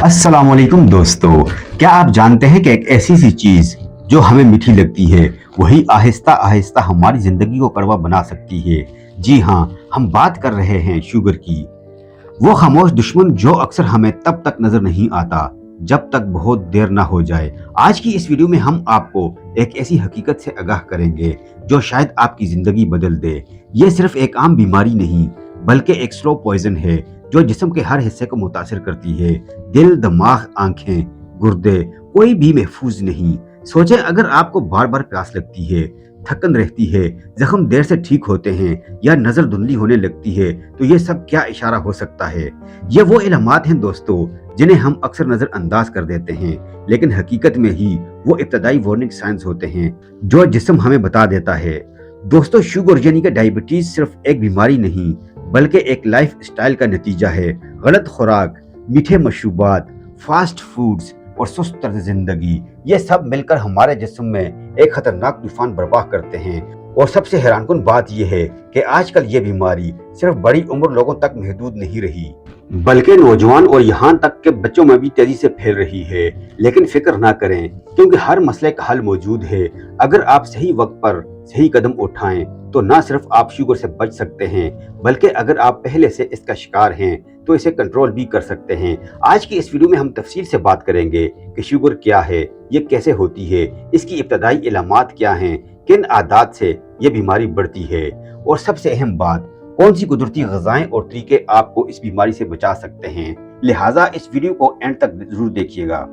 अस्सलाम वालेकुम दोस्तों। क्या आप जानते हैं कि एक ऐसी सी चीज जो हमें मीठी लगती है वही आहिस्ता आहिस्ता हमारी जिंदगी को कड़वा बना सकती है। जी हाँ, हम बात कर रहे हैं शुगर की। वो खामोश दुश्मन जो अक्सर हमें तब तक नजर नहीं आता जब तक बहुत देर ना हो जाए। आज की इस वीडियो में हम आपको एक ऐसी हकीकत से आगाह करेंगे जो शायद आपकी जिंदगी बदल दे। ये सिर्फ एक आम बीमारी नहीं बल्कि एक स्लो पॉइजन है जो जिस्म के हर हिस्से को मुतासिर करती है। दिल, दिमाग, आंखें, गुर्दे, कोई भी महफूज नहीं। सोचें, अगर आपको बार बार प्यास लगती है, थकन रहती है, जख्म देर से ठीक होते हैं या नजर धुंधली होने लगती है, तो ये सब क्या इशारा हो सकता है? ये वो इलामात हैं दोस्तों जिन्हें हम अक्सर नजरअंदाज कर देते हैं, लेकिन हकीकत में ही वो इब्तदाई वार्निंग साइंस होते हैं जो जिस्म हमें बता देता है। दोस्तों, शुगर यानी कि डायबिटीज सिर्फ एक बीमारी नहीं बल्कि एक लाइफ स्टाइल का नतीजा है। गलत खुराक, मीठे मशरूबात, फास्ट फूड्स और सुस्त तर्ज जिंदगी, ये सब मिलकर हमारे जिस्म में एक खतरनाक तूफान बर्पा करते हैं। और सबसे हैरानकुन बात यह है कि आजकल ये बीमारी सिर्फ बड़ी उम्र लोगों तक महदूद नहीं रही बल्कि नौजवान और यहाँ तक के बच्चों में भी तेजी से फैल रही है। लेकिन फिक्र ना करें, क्योंकि हर मसले का हल मौजूद है। अगर आप सही वक्त पर सही कदम उठाएं तो ना सिर्फ आप शुगर से बच सकते हैं बल्कि अगर आप पहले से इसका शिकार हैं तो इसे कंट्रोल भी कर सकते हैं। आज की इस वीडियो में हम तफसील से बात करेंगे कि शुगर क्या है, ये कैसे होती है, इसकी इब्तदाई इलामात क्या हैं, किन आदात से ये बीमारी बढ़ती है और सबसे अहम बात, कौन सी कुदरती ग़िज़ाएं और तरीके आपको इस बीमारी से बचा सकते हैं। लिहाजा इस वीडियो को एंड तक जरूर देखिएगा।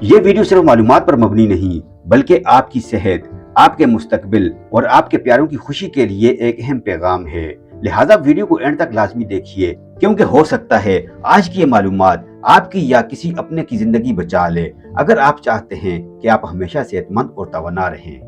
ये वीडियो सिर्फ मालूमात पर मबनी नहीं बल्कि आपकी सेहत, आपके मुस्तकबिल और आपके प्यारों की खुशी के लिए एक अहम पैगाम है। लिहाजा वीडियो को एंड तक लाजमी देखिए, क्योंकि हो सकता है आज की ये मालूमात आपकी या किसी अपने की जिंदगी बचा ले। अगर आप चाहते हैं कि आप हमेशा सेहतमंद और तवाना रहें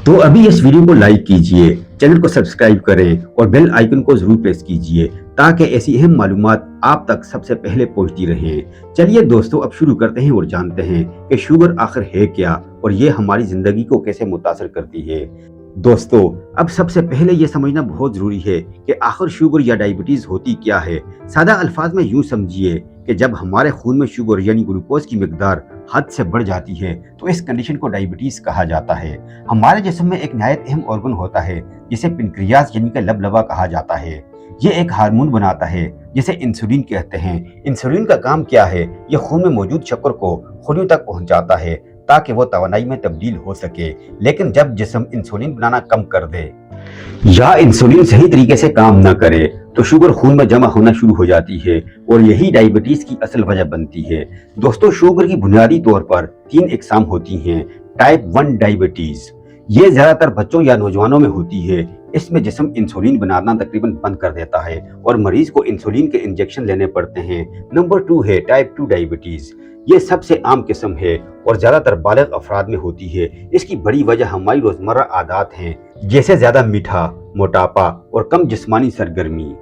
तो अभी इस वीडियो को लाइक कीजिए, चैनल को सब्सक्राइब करें और बेल आइकन को जरूर प्रेस कीजिए ताकि ऐसी अहम मालूमात आप तक सबसे पहले पहुंचती रहें। चलिए दोस्तों, अब शुरू करते हैं और जानते हैं कि शुगर आखिर है क्या और ये हमारी जिंदगी को कैसे मुतासर करती है। दोस्तों, अब सबसे पहले ये समझना बहुत जरूरी है कि आखिर शुगर या डायबिटीज होती क्या है। सादा अल्फाज में यूं समझिए कि जब हमारे खून में शुगर यानी ग्लूकोज की मिकदार हद से बढ़ जाती है तो इस कंडीशन को डायबिटीज कहा जाता है। हमारे जिस्म में एक निहायत अहम ऑर्गन होता है जिसे पेनक्रियाज यानी कि लबलबा कहा जाता है। ये एक हार्मोन बनाता है जिसे इंसुलिन कहते हैं। इंसुलिन का काम क्या है? ये खून में मौजूद शक्कर को खूनियों तक पहुंचाता है ताकि वो तवानाई में तब्दील हो सके। लेकिन जब जिस्म इंसुलिन बनाना कम कर दे या इंसुलिन सही तरीके से काम न करे तो शुगर खून में जमा होना शुरू हो जाती है और यही डायबिटीज की असल वजह बनती है। दोस्तों, शुगर की बुनियादी तौर पर 3 अक़साम होती हैं। टाइप 1 डायबिटीज, ये ज्यादातर बच्चों या नौजवानों में होती है। इसमें जिस्म इंसुलिन बनाना तकरीबन बंद कर देता है और मरीज को इंसुलिन के इंजेक्शन लेने पड़ते हैं। नंबर 2 है टाइप 2 डायबिटीज। ये सबसे आम किस्म है और ज्यादातर बालिग अफराद में होती है। इसकी बड़ी वजह हमारी रोजमर्रा आदत हैं, जैसे ज्यादा मीठा, मोटापा और कम जिस्मानी सरगर्मी।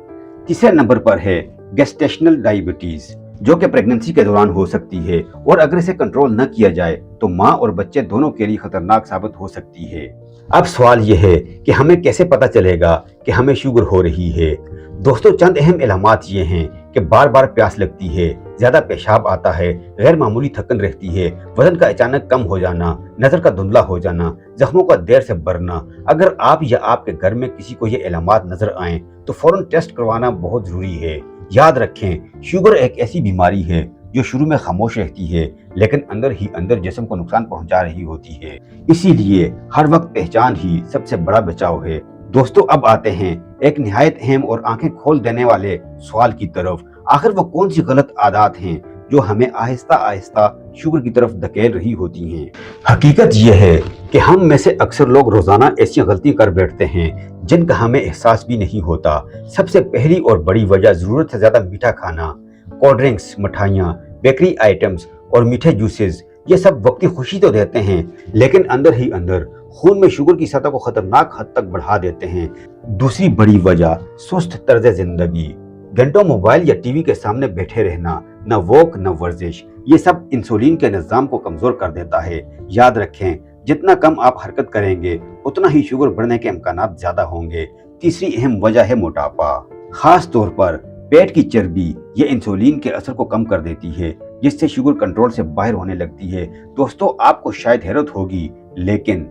तीसरे नंबर पर है गेस्टेशनल डायबिटीज, जो कि प्रेगनेंसी के दौरान हो सकती है और अगर इसे कंट्रोल न किया जाए तो माँ और बच्चे दोनों के लिए खतरनाक साबित हो सकती है। अब सवाल यह है कि हमें कैसे पता चलेगा कि हमें शुगर हो रही है। दोस्तों, चंद अहम इलामात ये हैं कि बार बार प्यास लगती है, ज्यादा पेशाब आता है, गैर मामूली थकन रहती है, वजन का अचानक कम हो जाना, नजर का धुंधला हो जाना, जख्मों का देर से बढ़ना। अगर आप या आपके घर में किसी को ये इलामात नजर आए तो फौरन टेस्ट करवाना बहुत जरूरी है। याद रखें, शुगर एक ऐसी बीमारी है जो शुरू में खामोश रहती है लेकिन अंदर ही अंदर जिस्म को नुकसान पहुंचा रही होती है। इसीलिए हर वक्त पहचान ही सबसे बड़ा बचाव है। दोस्तों, अब आते हैं एक निहायत अहम और आंखें खोल देने वाले सवाल की तरफ। आखिर वो कौन सी गलत आदत हैं जो हमें आहिस्ता आहिस्ता शुगर की तरफ धकेल रही होती हैं? हकीकत यह है कि हम में से अक्सर लोग रोजाना ऐसी गलती कर बैठते हैं जिनका हमें एहसास भी नहीं होता। सबसे पहली और बड़ी वजह जरूरत से ज्यादा मीठा खाना। कोल्ड ड्रिंक्स, मिठाइयाँ, बेकरी आइटम्स और मीठे जूसेस, ये सब वक्ती खुशी तो देते हैं लेकिन अंदर ही अंदर खून में शुगर की सतह को खतरनाक हद तक बढ़ा देते हैं। दूसरी बड़ी वजह सुस्त तर्ज जिंदगी। घंटों मोबाइल या टीवी के सामने बैठे रहना, न वॉक न वर्जिश, ये सब इंसुलिन के निजाम को कमजोर कर देता है। याद रखें, जितना कम आप हरकत करेंगे उतना ही शुगर बढ़ने के इम्कानात ज्यादा होंगे। तीसरी अहम वजह है मोटापा, खास तौर पर पेट की चर्बी। ये इंसुलिन के असर को कम कर देती है जिससे शुगर कंट्रोल से बाहर होने लगती है। दोस्तों आपको शायद हैरत होगी, लेकिन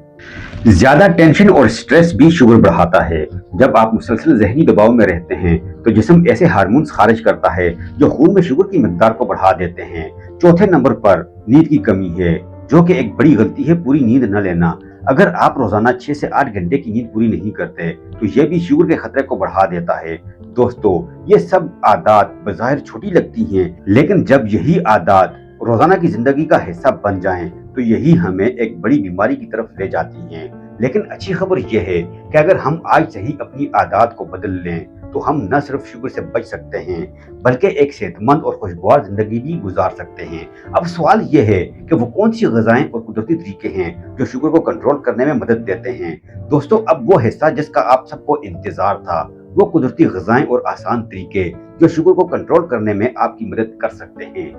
ज्यादा टेंशन और स्ट्रेस भी शुगर बढ़ाता है। जब आप मुसलसल जहनी दबाव में रहते हैं तो जिस्म ऐसे हार्मोन्स खारिज करता है जो खून में शुगर की मिकदार को बढ़ा देते हैं। चौथे नंबर पर नींद की कमी है, जो कि एक बड़ी गलती है पूरी नींद न लेना। अगर आप रोजाना 6 से 8 घंटे की नींद पूरी नहीं करते तो ये भी शुगर के खतरे को बढ़ा देता है। दोस्तों ये सब आदत बज़ाहिर छोटी लगती हैं, लेकिन जब यही आदत रोजाना की जिंदगी का हिस्सा बन जाएं तो यही हमें एक बड़ी बीमारी की तरफ ले जाती हैं। लेकिन अच्छी खबर यह है कि अगर हम आज से ही अपनी आदत को बदल लें तो हम न सिर्फ शुगर से बच सकते हैं बल्कि एक सेहतमंद और खुशगवार जिंदगी भी गुजार सकते हैं। अब सवाल यह है कि वो कौन सी ग़िज़ाएं और कुदरती तरीके हैं जो शुगर को कंट्रोल करने में मदद देते हैं। दोस्तों अब वो हिस्सा जिसका आप सबको इंतजार था, वो कुदरती ग़िज़ाएं और आसान तरीके जो शुगर को कंट्रोल करने में आपकी मदद कर सकते हैं।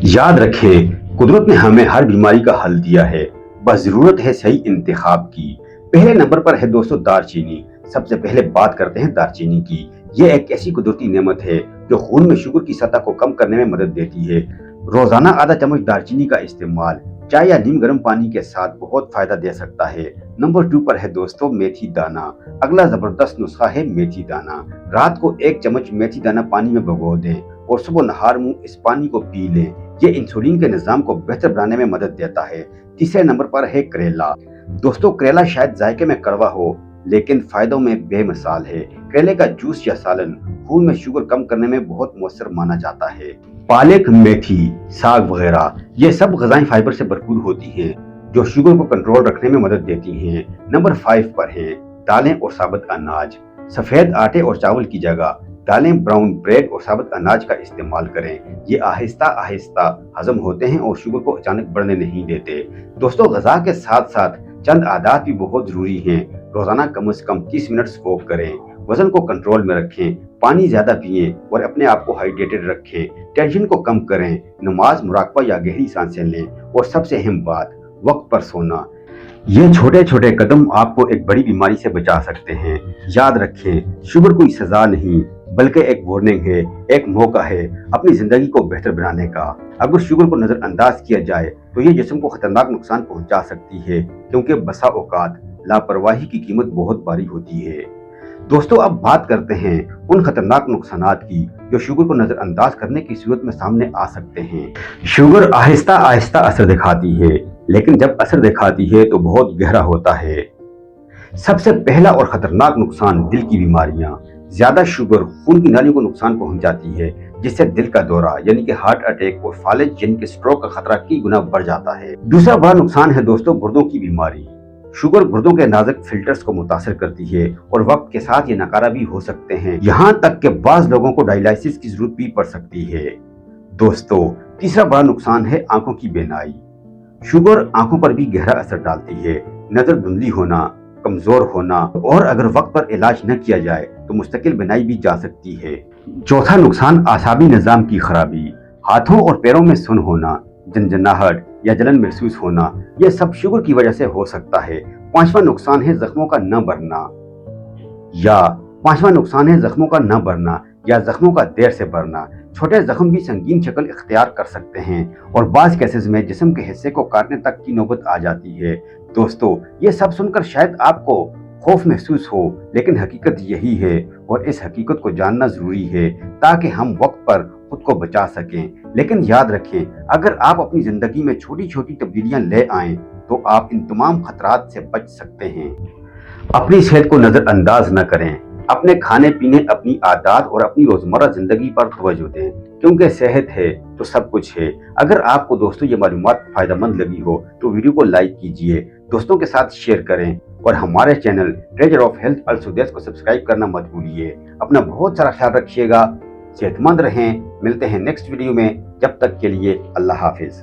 याद रखें, कुदरत ने हमें हर बीमारी का हल दिया है, बस जरूरत है सही इंतखाब की। पहले नंबर पर है दोस्तों दालचीनी। सबसे पहले बात करते हैं दालचीनी की। ये एक ऐसी कुदरती नेमत है जो खून में शुगर की सतह को कम करने में मदद देती है। रोजाना आधा चम्मच दालचीनी का इस्तेमाल चाय या नीम गर्म पानी के साथ बहुत फायदा दे सकता है। नंबर 2 पर है दोस्तों मेथी दाना। अगला जबरदस्त नुस्खा है मेथी दाना। रात को 1 चम्मच मेथी दाना पानी में भिगो दें और सुबह नहार मुंह इस पानी को पी लें। ये इंसुलिन के निजाम को बेहतर बनाने में मदद देता है। तीसरे नंबर पर है करेला। दोस्तों करेला शायद जायके में कड़वा हो, लेकिन फायदों में बेमिसाल है। करेले का जूस या सालन खून में शुगर कम करने में बहुत मौसर माना जाता है। पालक, मेथी, साग वगैरह ये सब ग़िज़ाएं फाइबर से भरपूर होती हैं जो शुगर को कंट्रोल रखने में मदद देती हैं। नंबर 5 पर हैं दालें और साबुत अनाज। सफेद आटे और चावल की जगह दालें, ब्राउन ब्रेड और साबुत अनाज का इस्तेमाल करें। ये आहिस्ता आहिस्ता हजम होते हैं और शुगर को अचानक बढ़ने नहीं देते। दोस्तों ग़िज़ा के साथ साथ चंद आदत भी बहुत जरूरी हैं। रोजाना कम से कम 30 मिनट वॉक करें, वजन को कंट्रोल में रखें, पानी ज्यादा पिएं और अपने आप को हाइड्रेटेड रखें, टेंशन को कम करें, नमाज, मुराकबा या गहरी सांसें लें और सबसे अहम बात, वक्त पर सोना। ये छोटे छोटे कदम आपको एक बड़ी बीमारी से बचा सकते हैं। याद रखें, शुगर कोई सजा नहीं बल्कि एक वार्निंग है, एक मौका है अपनी जिंदगी को बेहतर बनाने का। अगर शुगर को नजरअंदाज किया जाए तो ये जिस्म को खतरनाक नुकसान पहुंचा सकती है, क्योंकि बसा औकात लापरवाही की कीमत बहुत भारी होती है। दोस्तों अब बात करते हैं उन खतरनाक नुकसानात की जो शुगर को नजरअंदाज करने की सूरत में सामने आ सकते हैं। शुगर आहिस्ता आहिस्ता असर दिखाती है, लेकिन जब असर दिखाती है तो बहुत गहरा होता है। सबसे पहला और खतरनाक नुकसान दिल की बीमारियां। ज्यादा शुगर खून की नालियों को नुकसान पहुंचाती है, जिससे दिल का दौरा यानी कि हार्ट अटैक और फालिज यानी कि स्ट्रोक का खतरा कई गुना बढ़ जाता है। दूसरा बड़ा नुकसान है दोस्तों गुर्दों की बीमारी। शुगर गुर्दों के नाजुक फिल्टर्स को मुतासर करती है और वक्त के साथ ये नकारा भी हो सकते हैं, यहाँ तक कि बाज लोगों को डायलिसिस की जरूरत भी पड़ सकती है। दोस्तों तीसरा बड़ा नुकसान है आंखों की बेनाई। शुगर आंखों पर भी गहरा असर डालती है। नजर धुंधली होना, कमजोर होना और अगर वक्त पर इलाज न किया जाए तो मुस्तकिल बीनाई भी जा सकती है। चौथा नुकसान आसाबी निजाम की खराबी। हाथों और पैरों में सुन होना, झंझनाहट या जलन महसूस होना, यह सब शुगर की वजह से हो सकता है। पांचवा नुकसान है जख्मों का न भरना या जख्मों का देर से भरना। छोटे जख्म भी संगीन शक्ल इख्तियार कर सकते हैं और बाज़ केसेस में जिस्म के हिस्से को काटने तक की नौबत आ जाती है। दोस्तों ये सब सुनकर शायद आपको खौफ महसूस हो, लेकिन हकीकत यही है और इस हकीकत को जानना जरूरी है ताकि हम वक्त पर खुद को बचा सकें। लेकिन याद रखें, अगर आप अपनी जिंदगी में छोटी छोटी तब्दीलियां ले आएं तो आप इन तमाम खतरात से बच सकते हैं। अपनी सेहत को नजरअंदाज न करें। अपने खाने पीने, अपनी आदत और अपनी रोजमर्रा जिंदगी पर तवज्जो दें, क्योंकि सेहत है तो सब कुछ है। अगर आपको दोस्तों ये मालूमात फायदेमंद लगी हो तो वीडियो को लाइक कीजिए, दोस्तों के साथ शेयर करें और हमारे channel treasure of health al Sudais को सब्सक्राइब करना मत भूलिए। अपना बहुत सारा ख्याल रखिएगा, सेहतमंद रहें। मिलते हैं नेक्स्ट वीडियो में, जब तक के लिए अल्लाह हाफिज।